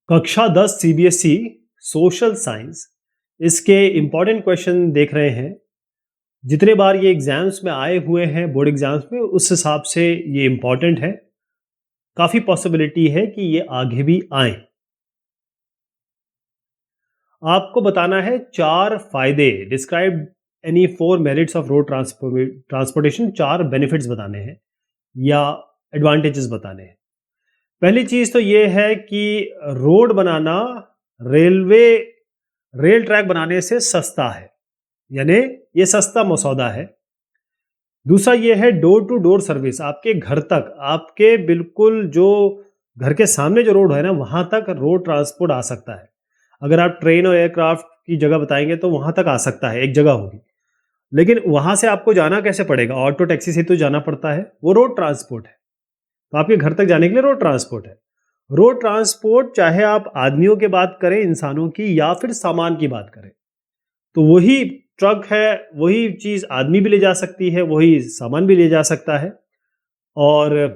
कक्षा 10 CBSE social science इसके important question देख रहे हैं। जितने बार ये एग्जाम्स में आए हुए हैं बोर्ड एग्जाम्स में, उस हिसाब से ये इम्पॉर्टेंट है। काफ़ी पॉसिबिलिटी है कि ये आगे भी आए। आपको बताना है 4 फायदे, describe any 4 merits of road transportation. 4 benefits बताने हैं या एडवांटेजेस बताने हैं। पहली चीज़ तो ये है कि रोड बनाना रेलवे रेल ट्रैक बनाने से सस्ता है, यानी ये सस्ता मसौदा है। दूसरा ये है डोर टू डोर सर्विस, आपके घर तक, आपके बिल्कुल जो घर के सामने जो रोड है ना, वहां तक रोड ट्रांसपोर्ट आ सकता है। अगर आप ट्रेन और एयरक्राफ्ट की जगह बताएंगे तो वहां तक आ सकता है, एक जगह होगी, लेकिन वहां से आपको जाना कैसे पड़ेगा? ऑटो टैक्सी से तो जाना पड़ता है, वो रोड ट्रांसपोर्ट है। तो आपके घर तक जाने के लिए रोड ट्रांसपोर्ट है। रोड ट्रांसपोर्ट चाहे आप आदमियों की बात करें, इंसानों की, या फिर सामान की बात करें, तो वही ट्रक है, वही चीज़ आदमी भी ले जा सकती है, वही सामान भी ले जा सकता है, और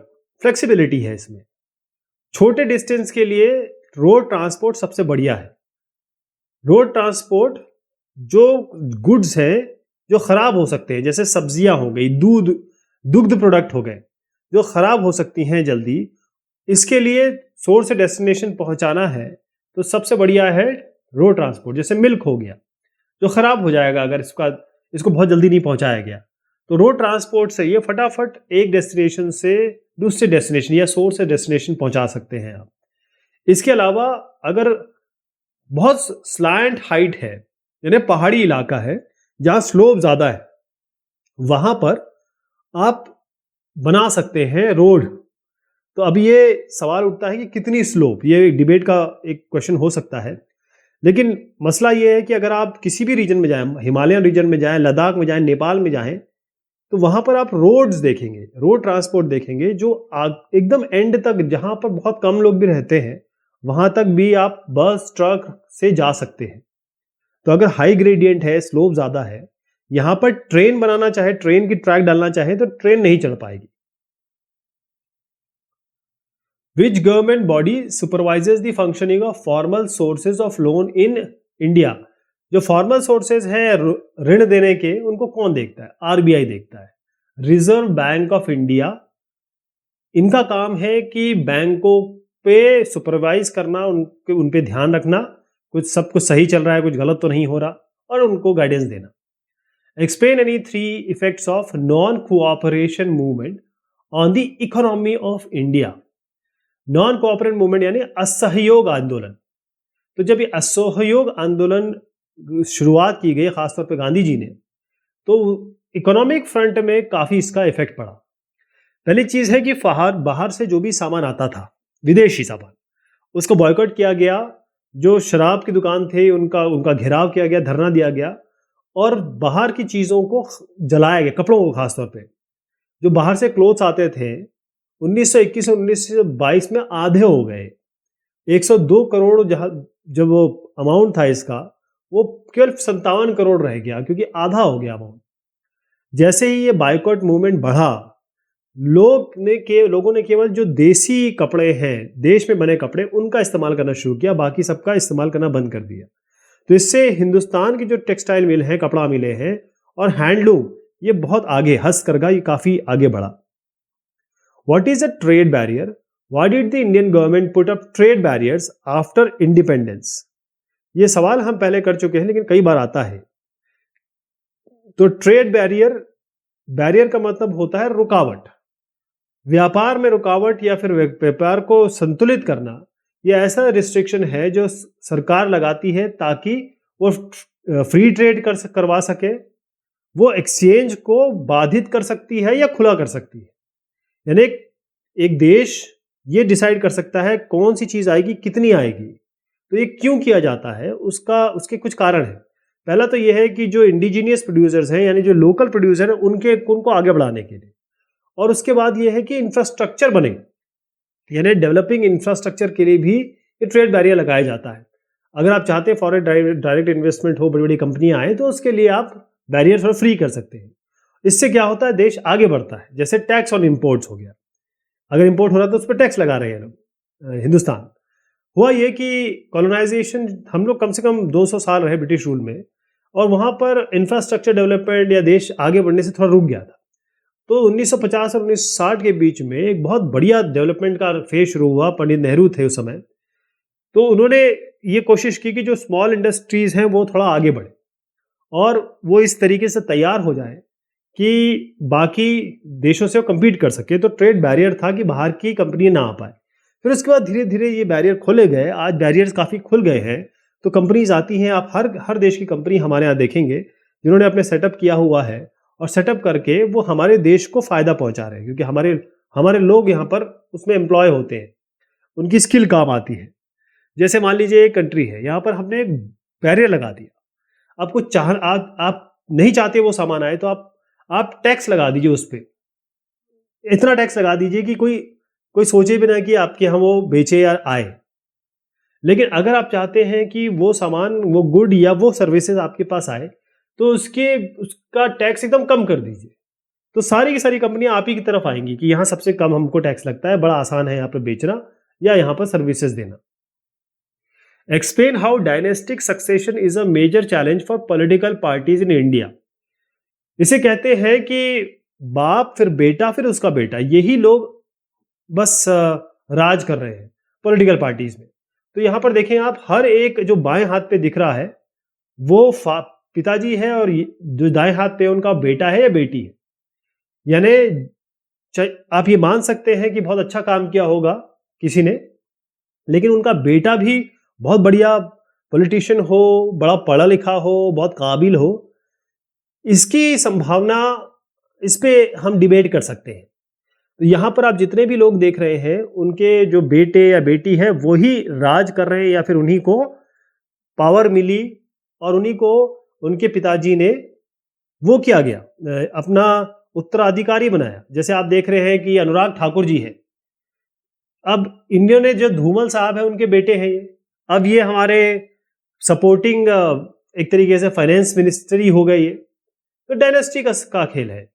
फ्लेक्सिबिलिटी है इसमें। छोटे डिस्टेंस के लिए रोड ट्रांसपोर्ट सबसे बढ़िया है। रोड ट्रांसपोर्ट जो गुड्स है जो खराब हो सकते हैं, जैसे सब्जियां हो गई, दुग्ध प्रोडक्ट हो गए, जो खराब हो सकती हैं जल्दी, इसके लिए सोर्स से डेस्टिनेशन पहुंचाना है तो सबसे बढ़िया है रोड ट्रांसपोर्ट। जैसे मिल्क हो गया, जो खराब हो जाएगा अगर इसको बहुत जल्दी नहीं पहुंचाया गया, तो रोड ट्रांसपोर्ट से ये फटाफट एक डेस्टिनेशन से दूसरे डेस्टिनेशन या सोर्स से डेस्टिनेशन पहुंचा सकते हैं आप। इसके अलावा अगर बहुत स्लैंट हाइट है, यानी पहाड़ी इलाका है जहां स्लोप ज्यादा है, वहां पर आप बना सकते हैं रोड। तो अभी ये सवाल उठता है कि कितनी स्लोप, ये डिबेट का एक क्वेश्चन हो सकता है। लेकिन मसला ये है कि अगर आप किसी भी रीजन में जाएं, हिमालयन रीजन में जाएं, लद्दाख में जाएं, नेपाल में जाएं, तो वहां पर आप रोड्स देखेंगे, रोड ट्रांसपोर्ट देखेंगे जो एकदम एंड तक, जहां पर बहुत कम लोग भी रहते हैं, वहां तक भी आप बस ट्रक से जा सकते हैं। तो अगर हाई ग्रेडियंट है, स्लोप ज्यादा है, यहां पर ट्रेन बनाना चाहे, ट्रेन की ट्रैक डालना चाहे, तो ट्रेन नहीं चढ़ पाएगी। Which government body supervises the functioning of formal sources of loan in India? जो फॉर्मल सोर्सेज हैं ऋण देने के, उनको कौन देखता है? आरबीआई देखता है, रिजर्व बैंक ऑफ इंडिया। इनका काम है कि बैंकों पे सुपरवाइज करना, उन पे ध्यान रखना, सब कुछ सही चल रहा है, कुछ गलत तो नहीं हो रहा, और उनको गाइडेंस देना। Explain any 3 effects of non cooperation movement on the economy of India. Non cooperate movement यानी असहयोग आंदोलन। तो जब ये असहयोग आंदोलन शुरुआत की गई, खासतौर पे गांधी जी ने, तो इकोनॉमिक फ्रंट में काफी इसका इफेक्ट पड़ा। पहली चीज है कि बाहर से जो भी सामान आता था, विदेशी सामान, उसको बॉयकॉट किया गया। जो शराब की दुकान थे, उनका घेराव किया गया, धरना दिया गया, और बाहर की चीजों को जलाया गया, कपड़ों को खासतौर पे। जो बाहर से क्लोथ्स आते थे 1921 और 1922 में आधे हो गए। 102 करोड़ जब वो अमाउंट था इसका, वो केवल 57 करोड़ रह गया, क्योंकि आधा हो गया अमाउंट। जैसे ही ये बायकॉट मूवमेंट बढ़ा, लोगों ने केवल जो देसी कपड़े हैं, देश में बने कपड़े, उनका इस्तेमाल करना शुरू किया, बाकी सबका इस्तेमाल करना बंद कर दिया। तो इससे हिंदुस्तान की जो टेक्सटाइल मिल है, कपड़ा मिले हैं, और हैंडलूम, ये बहुत आगे, हस्तकरघा, ये काफी आगे बढ़ा। What is a trade barrier? Why did the Indian government put up trade barriers after independence? ये सवाल हम पहले कर चुके हैं, लेकिन कई बार आता है। तो ट्रेड बैरियर का मतलब होता है रुकावट, व्यापार में रुकावट, या फिर व्यापार को संतुलित करना। यह ऐसा रिस्ट्रिक्शन है जो सरकार लगाती है ताकि वो फ्री ट्रेड करवा सके, वो एक्सचेंज को बाधित कर सकती है या खुला कर सकती है। यानी एक देश ये डिसाइड कर सकता है कौन सी चीज आएगी, कितनी आएगी। तो ये क्यों किया जाता है, उसके कुछ कारण है। पहला तो ये है कि जो इंडिजीनियस प्रोड्यूसर्स हैं, यानी जो लोकल प्रोड्यूसर हैं, उनको आगे बढ़ाने के लिए। और उसके बाद ये है कि इंफ्रास्ट्रक्चर बने, यानी डेवलपिंग इंफ्रास्ट्रक्चर के लिए भी ये ट्रेड बैरियर लगाया जाता है। अगर आप चाहते हैं फॉरेन डायरेक्ट इन्वेस्टमेंट हो, बड़ी बड़ी कंपनियां आए, तो उसके लिए आप बैरियर थोड़ा फ्री कर सकते हैं। इससे क्या होता है, देश आगे बढ़ता है। जैसे टैक्स ऑन इंपोर्ट्स हो गया, अगर इंपोर्ट हो रहा है तो उस पर टैक्स लगा रहे हैं हिंदुस्तान। हुआ ये कि कॉलोनाइजेशन, हम लोग कम से कम 200 साल रहे ब्रिटिश रूल में, और वहाँ पर इंफ्रास्ट्रक्चर डेवलपमेंट या देश आगे बढ़ने से थोड़ा रुक गया था। तो 1950 और 1960 के बीच में एक बहुत बढ़िया डेवलपमेंट का फेज शुरू हुआ। पंडित नेहरू थे उस समय। तो उन्होंने ये कोशिश की कि जो स्मॉल इंडस्ट्रीज़ हैं वो थोड़ा आगे बढ़े और वो इस तरीके से तैयार हो जाएँ कि बाकी देशों से वो कम्पीट कर सके। तो ट्रेड बैरियर था कि बाहर की कंपनी ना आ पाए। फिर उसके बाद धीरे-धीरे ये बैरियर खोले गए। आज बैरियर्स काफ़ी खुल गए हैं। तो कंपनीज़ आती हैं, आप हर हर देश की कंपनी हमारे यहाँ देखेंगे, जिन्होंने अपने सेटअप किया हुआ है और सेटअप करके वो हमारे देश को फ़ायदा पहुँचा रहे हैं, क्योंकि हमारे हमारे लोग यहाँ पर उसमें एम्प्लॉय होते हैं, उनकी स्किल काम आती है। जैसे मान लीजिए एक कंट्री है, यहाँ पर हमने एक बैरियर लगा दिया। आपको आप नहीं चाहते वो सामान आए, तो आप टैक्स लगा दीजिए उस पे। इतना टैक्स लगा दीजिए कि कोई कोई सोचे भी ना कि आपके यहाँ वो बेचे या आए। लेकिन अगर आप चाहते हैं कि वो सामान, वो गुड या वो सर्विसेज आपके पास आए, तो उसका टैक्स एकदम कम कर दीजिए। तो सारी की सारी कंपनियां आप ही की तरफ आएंगी कि यहाँ सबसे कम हमको टैक्स लगता है, बड़ा आसान है यहाँ पे बेचना या यहाँ पर सर्विसेज देना। Explain how dynastic succession is a major challenge for political parties in India. इसे कहते हैं कि बाप फिर बेटा फिर उसका बेटा, यही लोग बस राज कर रहे हैं पॉलिटिकल पार्टीज में। तो यहाँ पर देखें आप, हर एक जो बाएं हाथ पे दिख रहा है वो पिताजी है, और जो दाएं हाथ पे उनका बेटा है या बेटी है। यानी आप ये मान सकते हैं कि बहुत अच्छा काम किया होगा किसी ने, लेकिन उनका बेटा भी बहुत बढ़िया पॉलिटिशियन हो, बड़ा पढ़ा लिखा हो, बहुत काबिल हो, इसकी संभावना, इस पे हम डिबेट कर सकते हैं। तो यहाँ पर आप जितने भी लोग देख रहे हैं, उनके जो बेटे या बेटी है वही राज कर रहे हैं, या फिर उन्हीं को पावर मिली और उन्हीं को उनके पिताजी ने वो किया गया, अपना उत्तराधिकारी बनाया। जैसे आप देख रहे हैं कि अनुराग ठाकुर जी है, अब इन्होंने ने जो धूमल साहब है उनके बेटे हैं ये। अब ये हमारे सपोर्टिंग एक तरीके से फाइनेंस मिनिस्ट्री हो गई है। तो डायनेस्टी का खेल है,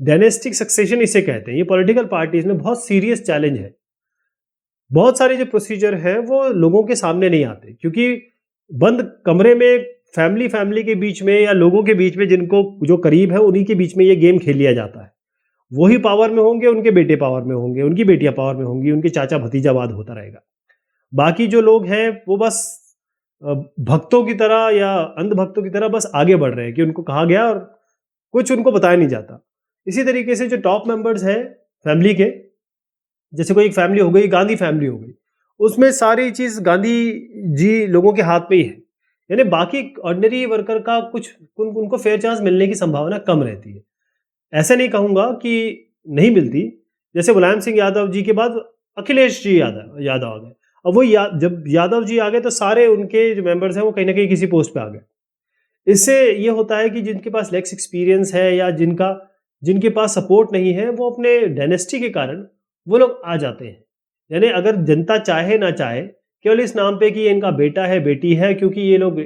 डायनेस्टिक सक्सेशन इसे कहते हैं। ये पॉलिटिकल पार्टीज में बहुत सीरियस चैलेंज है। बहुत सारे जो प्रोसीजर है वो लोगों के सामने नहीं आते, क्योंकि बंद कमरे में फैमिली के बीच में या लोगों के बीच में, जिनको जो करीब है उन्हीं के बीच में ये गेम खेल लिया जाता है। वही पावर में होंगे, उनके बेटे पावर में होंगे, उनकी बेटियां पावर में होंगी, उनके चाचा भतीजावाद होता रहेगा। बाकी जो लोग हैं वो बस भक्तों की तरह या अंधभक्तों की तरह बस आगे बढ़ रहे हैं कि उनको कहा गया और कुछ उनको बताया नहीं जाता। इसी तरीके से जो टॉप मेंबर्स हैं फैमिली के, जैसे कोई एक फैमिली हो गई, गांधी फैमिली हो गई, उसमें सारी चीज गांधी जी लोगों के हाथ में ही है। यानी बाकी ऑर्डिनरी वर्कर का कुछ उनको फेयर चांस मिलने की संभावना कम रहती है। ऐसे नहीं कहूंगा कि नहीं मिलती। जैसे मुलायम सिंह यादव जी के बाद अखिलेश जी यादव आ गए। अब वो जब यादव जी आ गए तो सारे उनके जो मेंबर्स हैं वो कहीं ना कहीं किसी पोस्ट पे आ गए। इससे ये होता है कि जिनके पास लेक्स एक्सपीरियंस है या जिनके पास सपोर्ट नहीं है, वो अपने डायनेस्टी के कारण वो लोग आ जाते हैं। यानी अगर जनता चाहे ना चाहे, केवल इस नाम पे कि ये इनका बेटा है बेटी है, क्योंकि ये लोग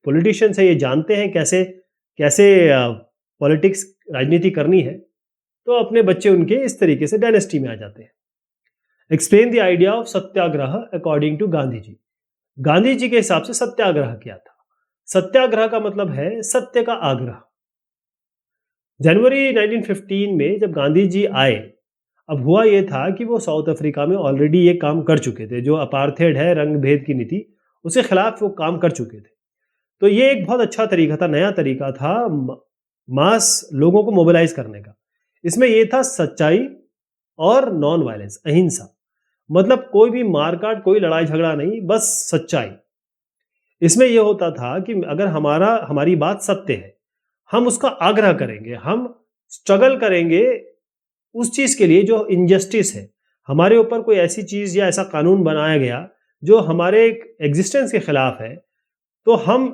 पॉलिटिशियंस है, ये जानते हैं कैसे कैसे पॉलिटिक्स राजनीति करनी है, तो अपने बच्चे उनके इस तरीके से डायनेस्टी में आ जाते हैं। Explain the idea of satyagraha according to Gandhi ji. Gandhi ji के हिसाब से सत्याग्रह क्या था? सत्याग्रह का मतलब है सत्य का आग्रह। जनवरी 1915 में जब गांधी जी आए, अब हुआ ये था कि वो साउथ अफ्रीका में ऑलरेडी ये काम कर चुके थे। जो अपार्थेड है, रंग भेद की नीति, उसके खिलाफ वो काम कर चुके थे। तो ये एक बहुत अच्छा तरीका था, नया तरीका था मास लोगों को मोबिलाइज करने का। इसमें ये था सच्चाई और नॉन वायलेंस, अहिंसा। मतलब कोई भी मारकाट, कोई लड़ाई झगड़ा नहीं, बस सच्चाई। इसमें यह होता था कि अगर हमारी बात सत्य है, हम उसका आग्रह करेंगे, हम स्ट्रगल करेंगे उस चीज के लिए जो इनजस्टिस है। हमारे ऊपर कोई ऐसी चीज या ऐसा कानून बनाया गया जो हमारे एग्जिस्टेंस के खिलाफ है, तो हम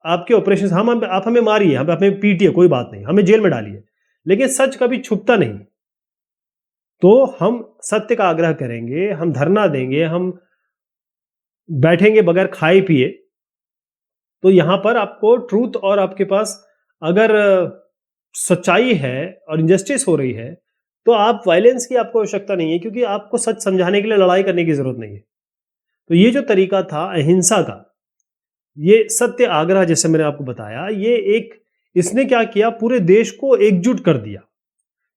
आपके ऑपरेशन, आप हमें मारिए, हम हमें पीटिए, कोई बात नहीं, हमें जेल में डालिए, लेकिन सच कभी छुपता नहीं। तो हम सत्य का आग्रह करेंगे, हम धरना देंगे, हम बैठेंगे बगैर खाए पिए। तो यहां पर आपको ट्रूथ, और आपके पास अगर सच्चाई है और इनजस्टिस हो रही है, तो आप वायलेंस की आपको आवश्यकता नहीं है, क्योंकि आपको सच समझाने के लिए लड़ाई करने की जरूरत नहीं है। तो ये जो तरीका था अहिंसा का, ये सत्याग्रह जैसे मैंने आपको बताया, ये एक इसने क्या किया, पूरे देश को एकजुट कर दिया।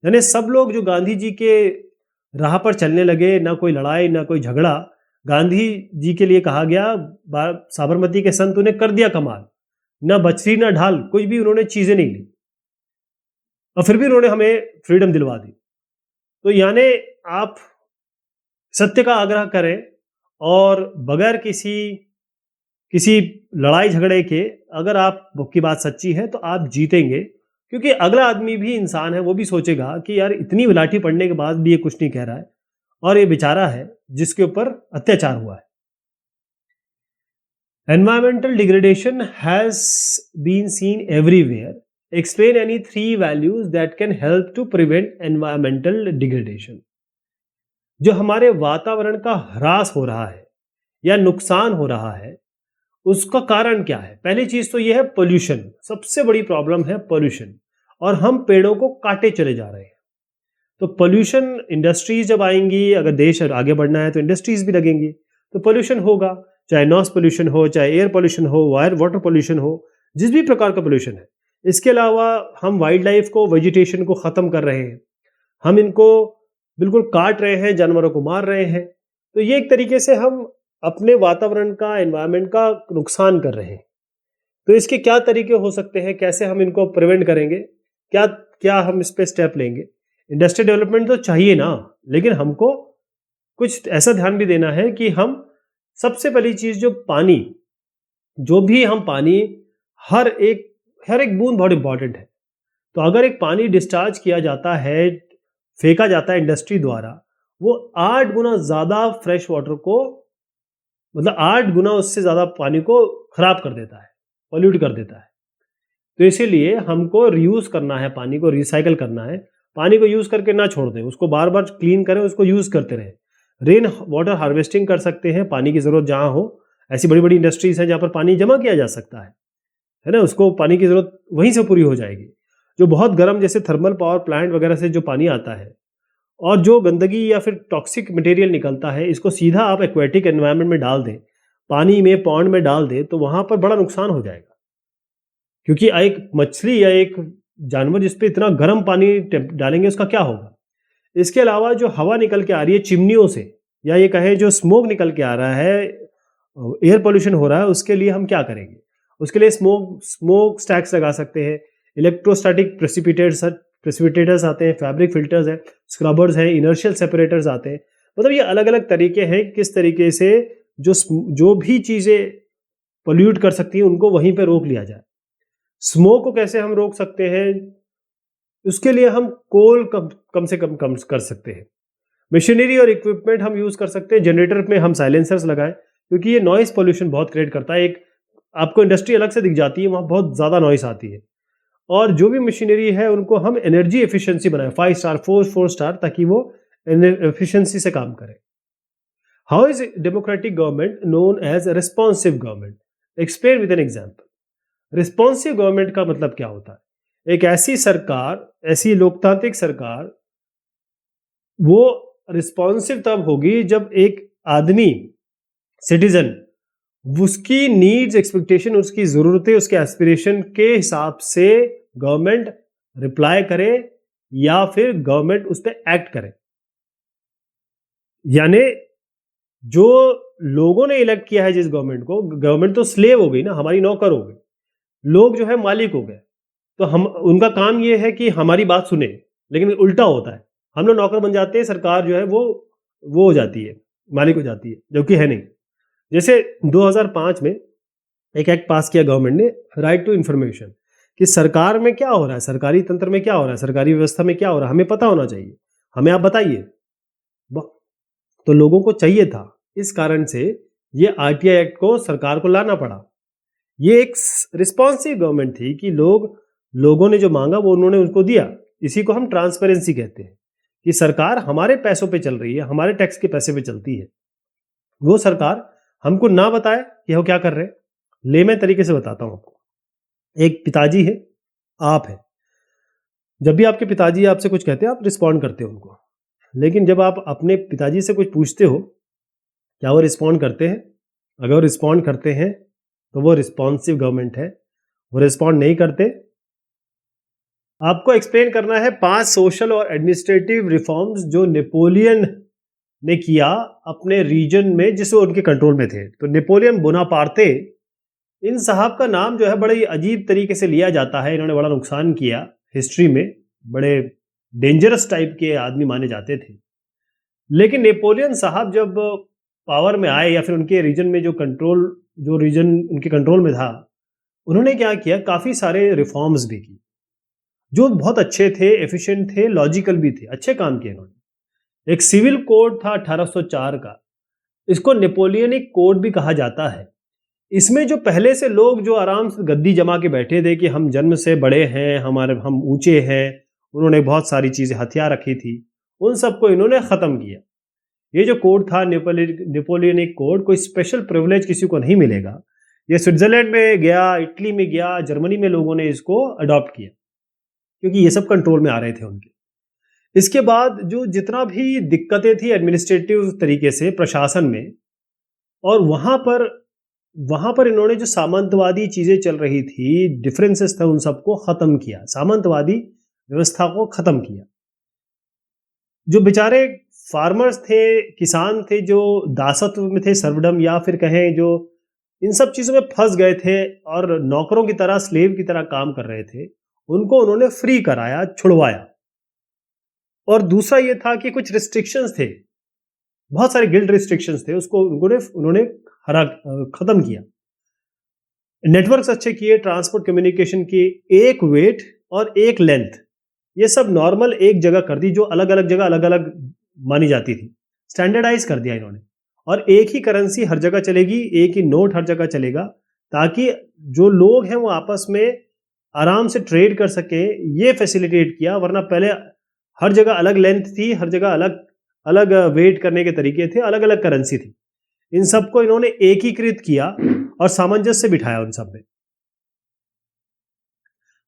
यानी सब लोग जो गांधी जी के राह पर चलने लगे, ना कोई लड़ाई ना कोई झगड़ा। गांधी जी के लिए कहा गया, साबरमती के संत उन्हें कर दिया कमाल, ना बछरी ना ढाल, कुछ भी उन्होंने चीजें नहीं ली और फिर भी उन्होंने हमें फ्रीडम दिलवा दी। तो यानी आप सत्य का आग्रह करें और बगैर किसी किसी लड़ाई झगड़े के, अगर आपकी बात सच्ची है तो आप जीतेंगे, क्योंकि अगला आदमी भी इंसान है, वो भी सोचेगा कि यार इतनी लाठी पड़ने के बाद भी ये कुछ नहीं कह रहा है और ये बेचारा है जिसके ऊपर अत्याचार हुआ है। Environmental degradation has been seen everywhere. Explain any 3 values that can help to prevent environmental degradation. जो हमारे वातावरण का ह्रास हो रहा है या नुकसान हो रहा है, उसका कारण क्या है? पहली चीज तो यह है पोल्यूशन। सबसे बड़ी प्रॉब्लम है पोल्यूशन, और हम पेड़ों को काटे चले जा रहे हैं। तो पोल्यूशन, इंडस्ट्रीज जब आएंगी, अगर देश आगे बढ़ना है तो इंडस्ट्रीज भी लगेंगी, तो पोल्यूशन होगा, चाहे नॉइस पोल्यूशन हो, चाहे एयर पोल्यूशन हो, वाटर पोल्यूशन हो, जिस भी प्रकार का पोल्यूशन है। इसके अलावा हम वाइल्ड लाइफ को, वेजिटेशन को खत्म कर रहे हैं, हम इनको बिल्कुल काट रहे हैं, जानवरों को मार रहे हैं। तो ये एक तरीके से हम अपने वातावरण का, एनवायरनमेंट का नुकसान कर रहे हैं। तो इसके क्या तरीके हो सकते हैं, कैसे हम इनको प्रिवेंट करेंगे, क्या क्या हम इस पे स्टेप लेंगे? इंडस्ट्रियल डेवलपमेंट तो चाहिए ना, लेकिन हमको कुछ ऐसा ध्यान भी देना है कि हम सबसे पहली चीज जो पानी, जो भी हम पानी, हर एक बूंद बहुत इंपॉर्टेंट है। तो अगर एक पानी डिस्चार्ज किया जाता है, फेंका जाता है इंडस्ट्री द्वारा, वो 8 गुना ज्यादा फ्रेश वाटर को, मतलब 8 गुना उससे ज्यादा पानी को खराब कर देता है, पॉल्यूट कर देता है। तो इसीलिए हमको रीयूज करना है, पानी को रिसाइकल करना है। पानी को यूज करके ना छोड़ दें, उसको बार बार क्लीन करें, उसको यूज करते रहें। रेन वाटर हार्वेस्टिंग कर सकते हैं, पानी की जरूरत जहां हो। ऐसी बड़ी बड़ी इंडस्ट्रीज हैं जहां पर पानी जमा किया जा सकता है ना, उसको पानी की जरूरत वहीं से पूरी हो जाएगी। जो बहुत गर्म, जैसे थर्मल पावर प्लांट वगैरह से जो पानी आता है, और जो गंदगी या फिर टॉक्सिक मटेरियल निकलता है, इसको सीधा आप एक्वेटिक एनवायरनमेंट में डाल दें, पानी में, पॉन्ड में डाल दें, तो वहां पर बड़ा नुकसान हो जाएगा। क्योंकि एक मछली या एक जानवर जिस पे इतना गर्म पानी डालेंगे, उसका क्या होगा? इसके अलावा जो हवा निकल के आ रही है चिमनियों से, या ये कहें जो स्मोक निकल के आ रहा है, एयर पोल्यूशन हो रहा है, उसके लिए हम क्या करेंगे? उसके लिए स्मोक स्टैक्स लगा सकते हैं, इलेक्ट्रोस्टैटिक प्रेसिपिटेटर्स आते हैं, फैब्रिक फिल्टर्स हैं, स्क्रबर्स हैं, इनर्शियल सेपरेटर्स आते हैं। मतलब ये अलग अलग तरीके हैं किस तरीके से जो भी चीज़ें पोल्यूट कर सकती हैं उनको वहीं पे रोक लिया जाए। स्मोक को कैसे हम रोक सकते हैं? उसके लिए हम कोल कम से कम कर सकते हैं। मशीनरी और इक्विपमेंट हम यूज कर सकते हैं। जनरेटर में हम साइलेंसर्स लगाएं, क्योंकि ये नॉइस पोल्यूशन बहुत क्रिएट करता है। एक आपको इंडस्ट्री अलग से दिख जाती है, वहां बहुत ज्यादा नॉइस आती है। और जो भी मशीनरी है उनको हम एनर्जी एफिशिएंसी बनाएं, 5 स्टार 4 स्टार, ताकि वो एफिशिएंसी से काम करें। How is democratic government known as responsive government? Explain with an example. Responsive government का मतलब क्या होता है? एक ऐसी सरकार, ऐसी लोकतांत्रिक सरकार, वो रिस्पॉन्सिव तब होगी जब एक आदमी, सिटीजन, उसकी नीड्स, एक्सपेक्टेशन, उसकी जरूरतें, उसके एस्पिरेशन के हिसाब से गवर्नमेंट रिप्लाई करे या फिर गवर्नमेंट उस पर एक्ट करे। यानी जो लोगों ने इलेक्ट किया है जिस गवर्नमेंट को, गवर्नमेंट तो स्लेव हो गई ना, हमारी नौकर हो गई, लोग जो है मालिक हो गए। तो हम, उनका काम ये है कि हमारी बात सुने, लेकिन उल्टा होता है, हम लोग नौकर बन जाते हैं, सरकार जो है वो हो जाती है, मालिक हो जाती है, जबकि है नहीं। जैसे 2005 में एक एक्ट पास किया गवर्नमेंट ने, राइट टू इंफॉर्मेशन, कि सरकार में क्या हो रहा है, सरकारी तंत्र में क्या हो रहा है, सरकारी व्यवस्था में क्या हो रहा है, हमें पता होना चाहिए, हमें आप बताइए। तो लोगों को चाहिए था, इस कारण से ये आरटीआई एक्ट को सरकार को लाना पड़ा। ये एक रिस्पॉन्सिव गवर्नमेंट थी कि लोगों ने जो मांगा वो उन्होंने उनको दिया। इसी को हम ट्रांसपेरेंसी कहते हैं, कि सरकार हमारे पैसों पे चल रही है, हमारे टैक्स के पैसे पे चलती है। वो सरकार हमको ना बताए कि वो क्या कर रहे हैं। लेमैन तरीके से बताता हूं आपको। एक पिताजी है, आप है। जब भी आपके पिताजी आपसे कुछ कहते हैं, आप रिस्पॉन्ड करते हो उनको। लेकिन जब आप अपने पिताजी से कुछ पूछते हो क्या वो रिस्पॉन्ड करते हैं? अगर वो रिस्पॉन्ड करते हैं तो वो रिस्पॉन्सिव गवर्नमेंट है। वो रिस्पॉन्ड नहीं करते, आपको एक्सप्लेन करना है 5 सोशल और एडमिनिस्ट्रेटिव रिफॉर्म्स जो नेपोलियन ने किया अपने रीजन में, जिससे उनके कंट्रोल में थे। तो नेपोलियन बोनापार्टे, इन साहब का नाम जो है बड़े अजीब तरीके से लिया जाता है। इन्होंने बड़ा नुकसान किया हिस्ट्री में, बड़े डेंजरस टाइप के आदमी माने जाते थे। लेकिन नेपोलियन साहब जब पावर में आए, या फिर उनके रीजन में जो रीजन उनके कंट्रोल में था, उन्होंने क्या किया, काफ़ी सारे रिफॉर्म्स भी की जो बहुत अच्छे थे, एफिशिएंट थे, लॉजिकल भी थे, अच्छे काम किए इन्होंने। एक सिविल कोड था 1804 का, इसको नेपोलियनिक कोड भी कहा जाता है। इसमें जो पहले से लोग जो आराम से गद्दी जमा के बैठे थे कि हम जन्म से बड़े हैं, हम ऊंचे हैं, उन्होंने बहुत सारी चीज़ें हथियार रखी थी, उन सबको इन्होंने ख़त्म किया। ये जो कोड था नेपोलियनिक कोड, कोई स्पेशल प्रिविलेज किसी को नहीं मिलेगा। ये स्विट्जरलैंड में गया, इटली में गया, जर्मनी में लोगों ने इसको अडॉप्ट किया, क्योंकि ये सब कंट्रोल में आ रहे थे उनके। इसके बाद जो जितना भी दिक्कतें थी एडमिनिस्ट्रेटिव तरीके से प्रशासन में, और वहां पर इन्होंने जो सामंतवादी चीजें चल रही थी, डिफरेंसेस थे, उन सबको खत्म किया, सामंतवादी व्यवस्था को खत्म किया। जो बेचारे फार्मर्स थे, किसान थे, जो दासत्व में थे, सर्वडम या फिर कहें जो इन सब चीजों में फंस गए थे और नौकरों की तरह, स्लेव की तरह काम कर रहे थे, उनको उन्होंने फ्री कराया, छुड़वाया। और दूसरा ये था कि कुछ रिस्ट्रिक्शंस थे, बहुत सारे गिल्ड रिस्ट्रिक्शंस थे, उसको उन्होंने खत्म किया। नेटवर्क्स अच्छे किए, ट्रांसपोर्ट कम्युनिकेशन की, एक वेट और एक लेंथ, ये सब नॉर्मल एक जगह कर दी, जो अलग अलग जगह अलग अलग मानी जाती थी, स्टैंडर्डाइज कर दिया इन्होंने। और एक ही करेंसी हर जगह चलेगी, एक ही नोट हर जगह चलेगा, ताकि जो लोग हैं वो आपस में आराम से ट्रेड कर सके, ये फैसिलिटेट किया। वरना पहले हर जगह अलग लेंथ थी, हर जगह अलग अलग वेट करने के तरीके थे, अलग अलग करेंसी थी। इन सबको इन्होंने एकीकृत किया और सामंजस्य बिठाया उन सब में।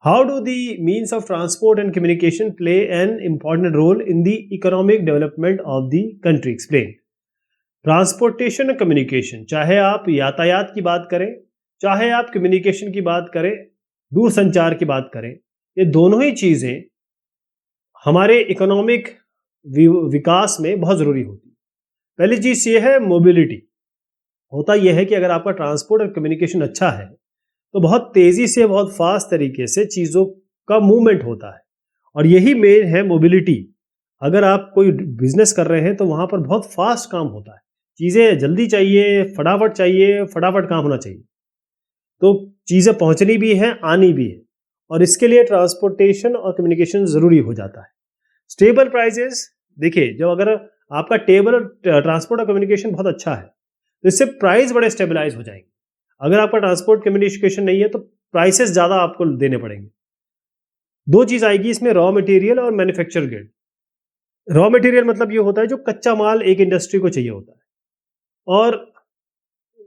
How do the means of transport and communication play an important role in the economic development of the country? Explain. Transportation और कम्युनिकेशन, चाहे आप यातायात की बात करें, चाहे आप कम्युनिकेशन की बात करें, दूर संचार की बात करें, ये दोनों ही चीजें हमारे इकोनॉमिक विकास में बहुत जरूरी होती है। पहली चीज ये है मोबिलिटी। होता यह है कि अगर आपका ट्रांसपोर्ट और कम्युनिकेशन अच्छा है तो बहुत तेजी से, बहुत फास्ट तरीके से चीजों का मूवमेंट होता है, और यही मेन है मोबिलिटी। अगर आप कोई बिजनेस कर रहे हैं तो वहां पर बहुत फास्ट काम होता है, चीजें जल्दी चाहिए, फटाफट काम होना चाहिए, तो चीजें पहुंचनी भी है, आनी भी है, और इसके लिए ट्रांसपोर्टेशन और कम्युनिकेशन जरूरी हो जाता है। स्टेबल प्राइसेस, देखिए जब अगर आपका टेबल ट्रांसपोर्ट और कम्युनिकेशन बहुत अच्छा है तो इससे प्राइस बड़े स्टेबलाइज हो जाएंगे। अगर आपका ट्रांसपोर्ट कम्युनिकेशन नहीं है तो प्राइसेस ज़्यादा आपको देने पड़ेंगे। दो चीज़ आएगी इसमें, रॉ मटेरियल और मैन्युफैक्चर गुड। रॉ मटेरियल मतलब ये होता है जो कच्चा माल एक इंडस्ट्री को चाहिए होता है, और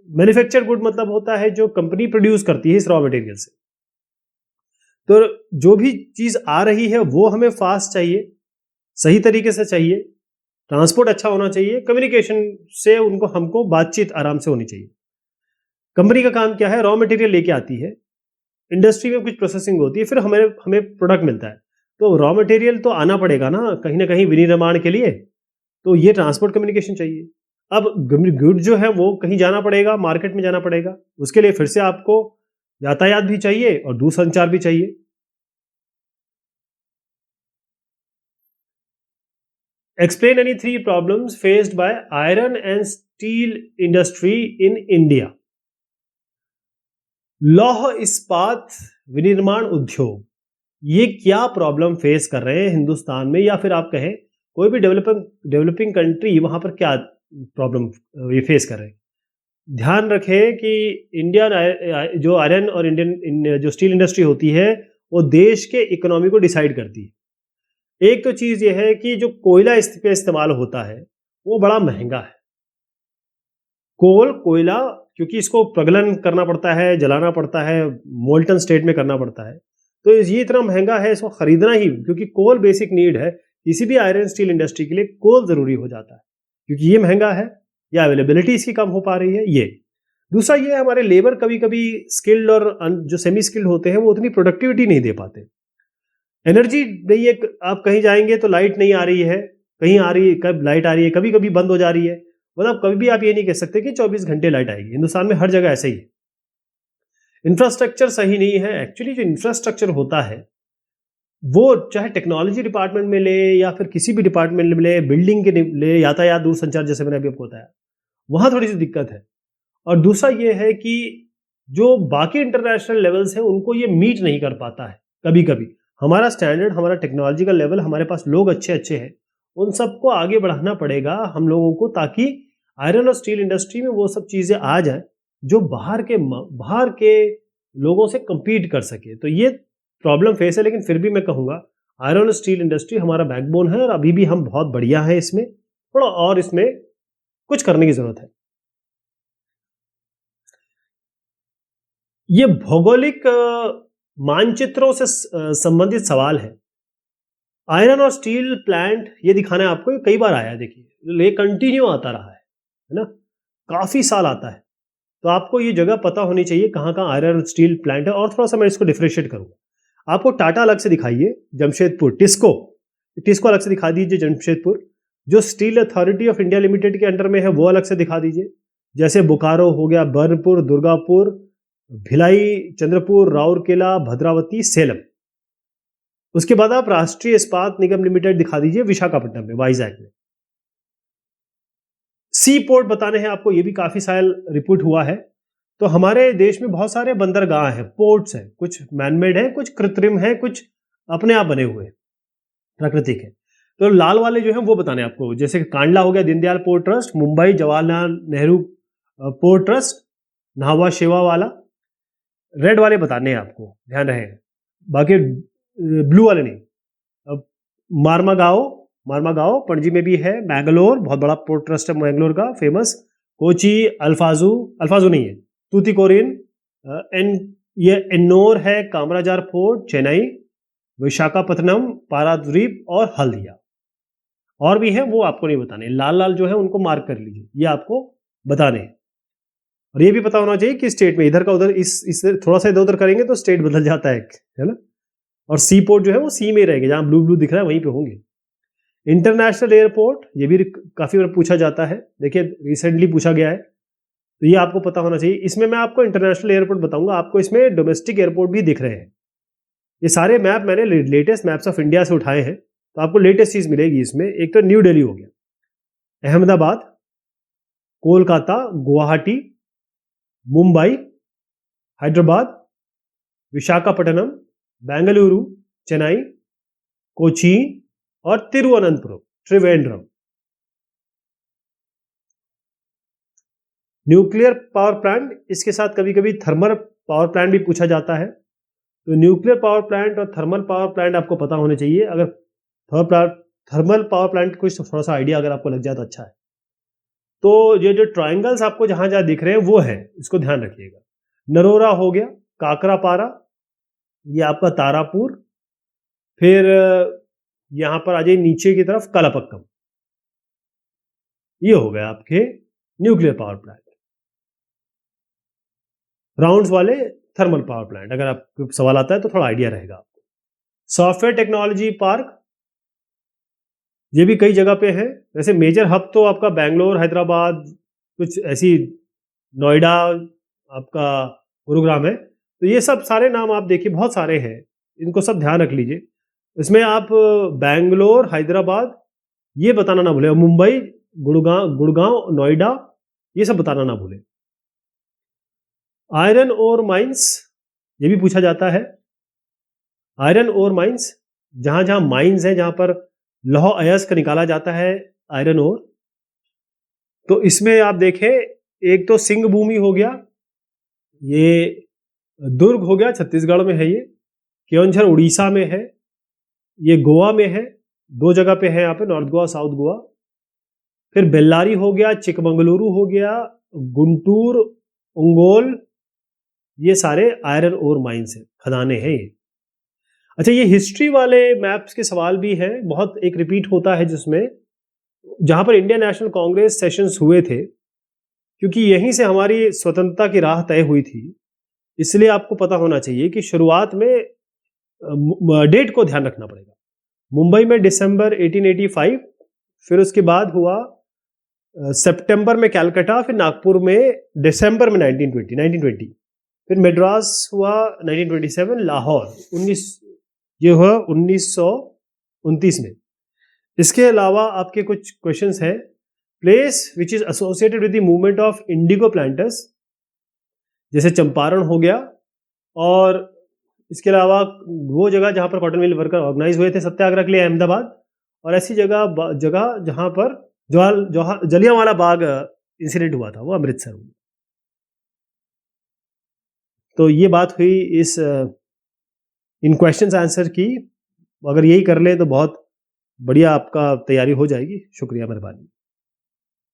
मैन्युफैक्चर गुड मतलब होता है जो कंपनी प्रोड्यूस करती है इस रॉ मटेरियल से। तो जो भी चीज़ आ रही है वो हमें फास्ट चाहिए, सही तरीके से चाहिए, ट्रांसपोर्ट अच्छा होना चाहिए, कम्युनिकेशन से हमको बातचीत आराम से होनी चाहिए। कंपनी का काम क्या है, रॉ मटेरियल लेके आती है, इंडस्ट्री में कुछ प्रोसेसिंग होती है, फिर हमें प्रोडक्ट मिलता है। तो रॉ मटेरियल तो आना पड़ेगा ना कहीं विनिर्माण के लिए, तो ये ट्रांसपोर्ट कम्युनिकेशन चाहिए। अब गुड जो है वो कहीं जाना पड़ेगा, मार्केट में जाना पड़ेगा, उसके लिए फिर से आपको यातायात भी चाहिए और दूरसंचार भी चाहिए। Explain any 3 problems faced by iron and steel industry in India. लौह इस्पात विनिर्माण उद्योग, ये क्या प्रॉब्लम फेस कर रहे हैं हिंदुस्तान में, या फिर आप कहें कोई भी डेवलपिंग कंट्री, वहां पर क्या प्रॉब्लम ये फेस कर रहे हैं? ध्यान रखें कि इंडियन जो आयरन और इंडियन जो स्टील इंडस्ट्री होती है वो देश के इकोनॉमी को डिसाइड करती है। एक तो चीज ये है कि जो कोयला इस पे इस्तेमाल होता है वो बड़ा महंगा है। कोयला, क्योंकि इसको प्रगलन करना पड़ता है, जलाना पड़ता है, मोल्टन स्टेट में करना पड़ता है, तो ये इतना महंगा है, इसको खरीदना ही, क्योंकि कोल बेसिक नीड है, किसी भी आयरन स्टील इंडस्ट्री के लिए कोल जरूरी हो जाता है, क्योंकि ये महंगा है। या अवेलेबिलिटी इसकी कम हो पा रही है, ये। दूसरा ये हमारे लेबर कभी कभी स्किल्ड और जो सेमी स्किल्ड होते हैं वो उतनी प्रोडक्टिविटी नहीं दे पाते। एनर्जी नहीं है, आप कहीं जाएंगे तो लाइट नहीं आ रही है, कहीं आ रही है, कब लाइट आ रही है, कभी कभी बंद हो जा रही है। मतलब कभी भी आप ये नहीं कह सकते कि 24 घंटे लाइट आएगी। हिंदुस्तान में हर जगह ऐसा ही है। इंफ्रास्ट्रक्चर सही नहीं है। एक्चुअली जो इंफ्रास्ट्रक्चर होता है वो चाहे टेक्नोलॉजी डिपार्टमेंट में ले या फिर किसी भी डिपार्टमेंट में ले, बिल्डिंग के ले, यातायात दूरसंचार जैसे मैंने अभी आपको बताया, वहां थोड़ी सी दिक्कत है। और दूसरा ये है कि जो बाकी इंटरनेशनल लेवल्स हैं उनको ये मीट नहीं कर पाता है। कभी कभी हमारा स्टैंडर्ड, हमारा टेक्नोलॉजिकल लेवल, हमारे पास लोग अच्छे अच्छे हैं, उन सबको आगे बढ़ाना पड़ेगा हम लोगों को, ताकि आयरन और स्टील इंडस्ट्री में वो सब चीज़ें आ जाए जो बाहर के लोगों से compete कर सके। तो ये प्रॉब्लम फेस है, लेकिन फिर भी मैं कहूँगा आयरन और स्टील इंडस्ट्री हमारा बैकबोन है और अभी भी हम बहुत बढ़िया है इसमें, थोड़ा और इसमें कुछ करने की ज़रूरत है। ये भौगोलिक मानचित्रों से संबंधित सवाल है। आयरन और स्टील प्लांट ये दिखाना है आपको, ये कई बार आया है, देखिए ये कंटिन्यू आता रहा है ना, काफ़ी साल आता है। तो आपको ये जगह पता होनी चाहिए कहाँ कहाँ आयरन और स्टील प्लांट है। और थोड़ा सा मैं इसको डिफरेंशिएट करूँगा। आपको टाटा अलग से दिखाइए, जमशेदपुर टिस्को अलग से दिखा दीजिए, जमशेदपुर। जो steel authority of India limited के अंडर में है वो अलग से दिखा दीजिए, जैसे बोकारो हो गया, बर्नपुर, दुर्गापुर, भिलाई, चंद्रपुर, राउरकेला, भद्रावती, सेलम। उसके बाद आप राष्ट्रीय इस्पात निगम लिमिटेड दिखा दीजिए विशाखापट्टनम में, वाइजैक में। सी पोर्ट बताने हैं आपको, ये भी काफी साल रिपोर्ट हुआ है। तो हमारे देश में बहुत सारे बंदरगाह हैं, पोर्ट्स हैं, कुछ मैनमेड हैं, कुछ कृत्रिम हैं, कुछ अपने आप बने हुए प्राकृतिक है। तो लाल वाले जो हैं वो बताने आपको, जैसे कांडला हो गया Deendayal port trust, Mumbai Jawaharlal Nehru port trust, Nhava Sheva वाला। रेड वाले बताने हैं आपको, ध्यान रहे। बाकी ब्लू वाले नहीं। अब मारमागाओ पणजी में भी है, मैंगलोर बहुत बड़ा पोर्ट ट्रस्ट है मैंगलोर का, फेमस। कोची, अल्फाजू नहीं है, तूतीकोरिन, ये एन्नोर है, कामराजार फोर्ट, चेन्नई, विशाखापत्तनम, पाराद्वीप और हल्दिया। और भी है, वो आपको नहीं बताने। लाल लाल जो है उनको मार्क कर लीजिए, ये आपको बताने हैं। और ये भी पता होना चाहिए कि स्टेट में, इधर का उधर, इस थोड़ा सा इधर उधर करेंगे तो स्टेट बदल जाता है ना। और सी पोर्ट जो है वो सी में रहेंगे, जहां ब्लू ब्लू दिख रहा है वहीं पे होंगे। इंटरनेशनल एयरपोर्ट, ये भी काफी बार पूछा जाता है, देखिए रिसेंटली पूछा गया है, तो ये आपको पता होना चाहिए। इसमें मैं आपको इंटरनेशनल एयरपोर्ट बताऊंगा, आपको इसमें डोमेस्टिक एयरपोर्ट भी दिख रहे हैं। ये सारे मैप मैंने लेटेस्ट मैप्स ऑफ इंडिया से उठाए हैं, तो आपको लेटेस्ट चीज मिलेगी इसमें। एक तो न्यू दिल्ली हो गया, अहमदाबाद, कोलकाता, गुवाहाटी, मुंबई, हैदराबाद, विशाखापट्टनम, बेंगलुरु, चेन्नई, कोची और Thiruvananthapuram, Trivandrum. Nuclear power plant, इसके साथ कभी कभी थर्मल पावर प्लांट भी पूछा जाता है। तो न्यूक्लियर पावर प्लांट और थर्मल पावर प्लांट आपको पता होने चाहिए। अगर थर्मल पावर प्लांट कुछ थोड़ा सा आइडिया अगर आपको लग जाए तो अच्छा है। तो ये जो ट्रायंगल्स आपको जहां जहां दिख रहे हैं वो है, इसको ध्यान रखिएगा। नरोरा हो गया, काकरापारा, ये आपका तारापुर, फिर यहां पर आ जाइए नीचे की तरफ, कलापक्कम। ये हो गए आपके न्यूक्लियर पावर प्लांट। राउंड्स वाले थर्मल पावर प्लांट, अगर आपको सवाल आता है तो थोड़ा आइडिया रहेगा आपको। सॉफ्टवेयर टेक्नोलॉजी पार्क, ये भी कई जगह पे है। वैसे मेजर हब तो आपका बैंगलोर, हैदराबाद, कुछ ऐसी नोएडा, आपका गुरुग्राम है। तो ये सब सारे नाम आप देखिए, बहुत सारे हैं, इनको सब ध्यान रख लीजिए। इसमें आप बैंगलोर, हैदराबाद ये बताना ना भूलें, मुंबई, गुड़गांव, नोएडा, ये सब बताना ना भूलें। आयरन ओर माइंस, ये भी पूछा जाता है। आयरन ओर माइंस, जहां जहां माइंस हैं, जहां पर लौह अयस्क निकाला जाता है, आयरन ओर। तो इसमें आप देखें, एक तो सिंह भूमि हो गया, ये दुर्ग हो गया, छत्तीसगढ़ में है ये। केओंझर उड़ीसा में है, ये गोवा में है, दो जगह पे है यहाँ पे, नॉर्थ गोवा, साउथ गोवा। फिर बेल्लारी हो गया, चिकमंगलुरु हो गया, गुंटूर, उंगोल, ये सारे आयरन ओर माइंस है, खदाने हैं ये। अच्छा, ये हिस्ट्री वाले मैप्स के सवाल भी हैं, बहुत एक रिपीट होता है जिसमें, जहां पर इंडियन नेशनल कांग्रेस सेशंस हुए थे क्योंकि यहीं से हमारी स्वतंत्रता की राह तय हुई थी। इसलिए आपको पता होना चाहिए कि शुरुआत में डेट को ध्यान रखना पड़ेगा। मुंबई में दिसंबर 1885, फिर उसके बाद हुआ सितंबर में कलकत्ता, फिर नागपुर में दिसंबर में 1920, फिर मद्रास हुआ 1927, लाहौर 19, ये हुआ 1929 में। इसके अलावा आपके कुछ क्वेश्चंस हैं। Place which is associated with the movement of Indigo planters, जैसे चंपारण हो गया, और इसके अलावा वो जगह जहां पर कॉटन मिल वर्कर ऑर्गेनाइज हुए थे सत्याग्रह के लिए, अहमदाबाद, और ऐसी जगह जगह जहां पर जलियांवाला बाग इंसिडेंट हुआ था वो अमृतसर हुआ। तो ये बात हुई इस इन क्वेश्चंस आंसर की। अगर यही कर ले तो बहुत बढ़िया आपका तैयारी हो जाएगी। शुक्रिया, मेहरबानी।